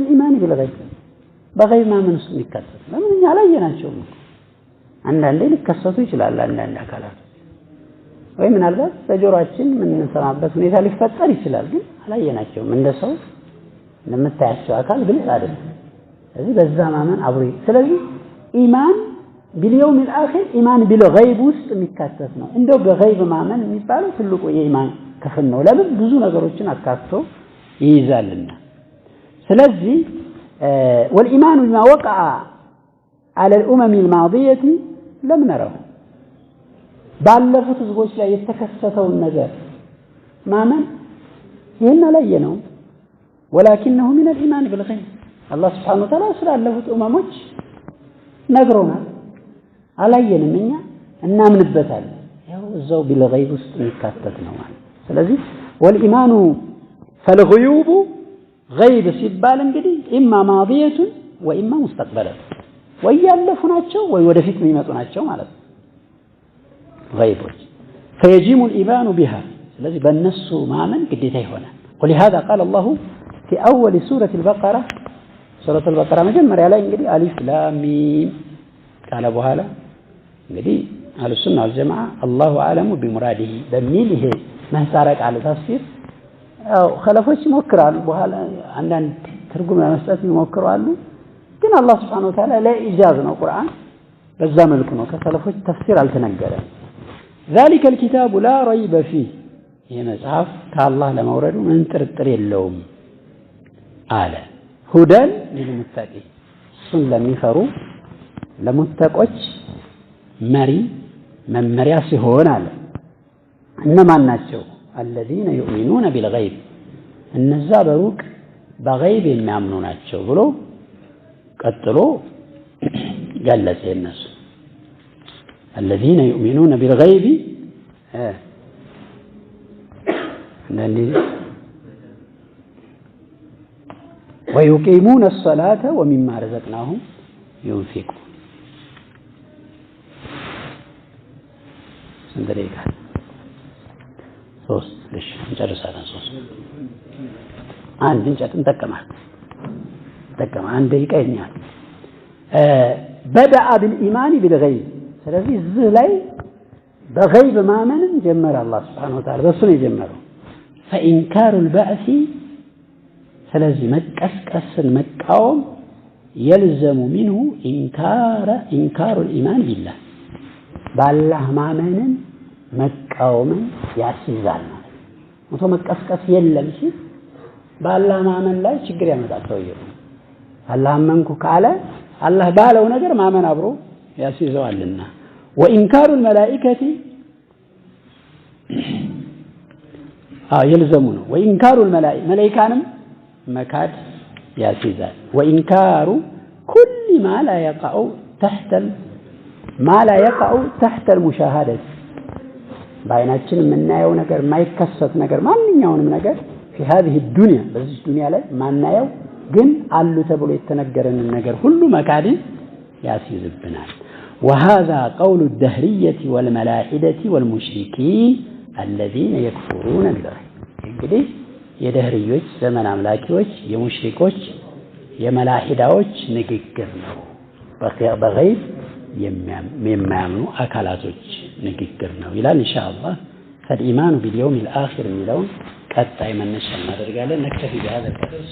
الإيمان بالغيب በገይብ ማመን ውስጥ የሚካተት ለምን እኛ አላየናቸውም። አንዳንዴ ሊከሰቱ ይችላል አንዳንድ አካላት ወይ ምናልባት በጆሮአችን የምንሰማበት ሁኔታ ሊፈጠር ይችላል፣ ግን አላየናቸውም። እንደ ሰው ለምታያቸው አካል ግልጽ አይደለም። ስለዚህ በዛ ማመን አብሮ ስለዚህ ኢማን ቢልየውም الآخر ኢማን ቢልገይብ ውስጥ የሚካተት ነው። እንደው በገይብ ማመን የሚባለው ትልቁ የኢማን ክፍል ነው። ለምን ብዙ ነገሮችን አካቶ ይይዛልና። ስለዚህ والإيمان بما وقع على الأمم الماضية لم نره ባለፉት ህዝቦች ላይ የተከሰተውን ነገር ማመን ይሄን አላየነው። ولكنه من الإيمان بالغيب الله سبحانه وتعالى ስላለፉት ኡመሞች ነግሮናል። አላየንም እኛ እናምንበታለን። ያው እዛው بالغيب ውስጥ የሚካተት ነው ማለት። ስለዚህ والإيمان فالغيوب غيب ሲባል እንግዲህ إما ماضية وإما مستقبلة ወይ ያለፉ ናቸው ወይ ወደፊት የሚመጡ ናቸው ማለት ነው غيبوች فيجب الإيمان بها ስለዚህ በእነሱ ማመን ግዴታ ይሆናል። ولهذا قال الله في أول سورة البقرة سورة البقرة መጀመሪያ ላይ እንግዲህ አሊፍ ላም ሚም ካለ በኋላ እንግዲህ አህሉ ሱና ወልጀማዓ አላሁ አዕለሙ ቢሙራዲሂ በሚል ይሄ ምህጻረ ቃል ተፍሲር ያው ኸለፎች ይሞክራሉ። በኋላ አንዳንድ ትርጉም ለመስጠት ይሞክራሉ። ግን አላህ Subhanahu Wa Ta'ala ለኢጃዝ ነው ቁርአን በዛ መልኩ ነው። ከሰለፎች ተፍሲር አልተነገረም። ذلك الكتاب لا ريب فيه ይሄ መጽሐፍ ከአላህ ለመውረዱ ምን ጥርጥር የለውም አለ። ሁደን ለልሙተቂን እሱን ለሚፈሩ ለሙተቆች መሪ መመሪያ ሲሆን አለ። እነማን ናቸው? الذين يؤمنون بالغيب እነዛ በሩቅ በገይብ የሚያምኑ ናቸው ብሎ ቀጥሎ ገለጸ። እነሱ الذين يؤمنون بالغيب ويقيمون الصلاة ومما رزقناهم ينفقون سندريك ሶስት ልሽ እንጨርሳለን። ሶስት አንድ እንጨት እንጠቀማለን አንድ ይቀኛል። بدأ بالإيمان بالغيب ስለዚህ እዚህ ላይ በገይብ ማመንን ጀመረ አላህ Subhanahu Wa Ta'ala በሱ ነው የጀመረው። فإنكار البعث ስለዚህ መቀስቀስን መቃወም يلزم منه إنكار الإيمان بالله بالله ማመንን መቃወምን ያስይዛል ማለት ነው። መቀስቀስ የለም ሲል ባላህ ማመን ላይ ችግር ያመጣል ሰውየው። አላህ መንኩ ካለ አላህ ባለው ነገር ማመን አብሮ ያስይዘዋልና وإنكار الملائكة يلزمون وإنكار الملائكة ملائكانم مكاد ياسيزال وإنكار كل ما لا يقع تحت المشاهدة بعيناتنا منايو ነገር ማይከሰት ነገር ማንኛውንም ነገር في هذه الدنيا በዚህ ዱንያ ላይ ማናየው ግን አሉ ተብሎ የተነገረን ነገር ሁሉ መካድን ያስይዝብናል። وهذا قول الدهرية والملاحدة والمشركين الذين يكفرون بالغيب እንግዲህ የደህሪዮች ዘመን አምላኪዎች የሙሽሪኮች የመላሂዳዎች ንግግር ነው። በገይብ የሚያምኑ አካላቶች ንግግር ነው ይላል። ኢንሻአላህ فالإيمان باليوم الآخر የሚለውን ቀጣይ መነሻ እናደርጋለን። ነክተፊ بهذا القدر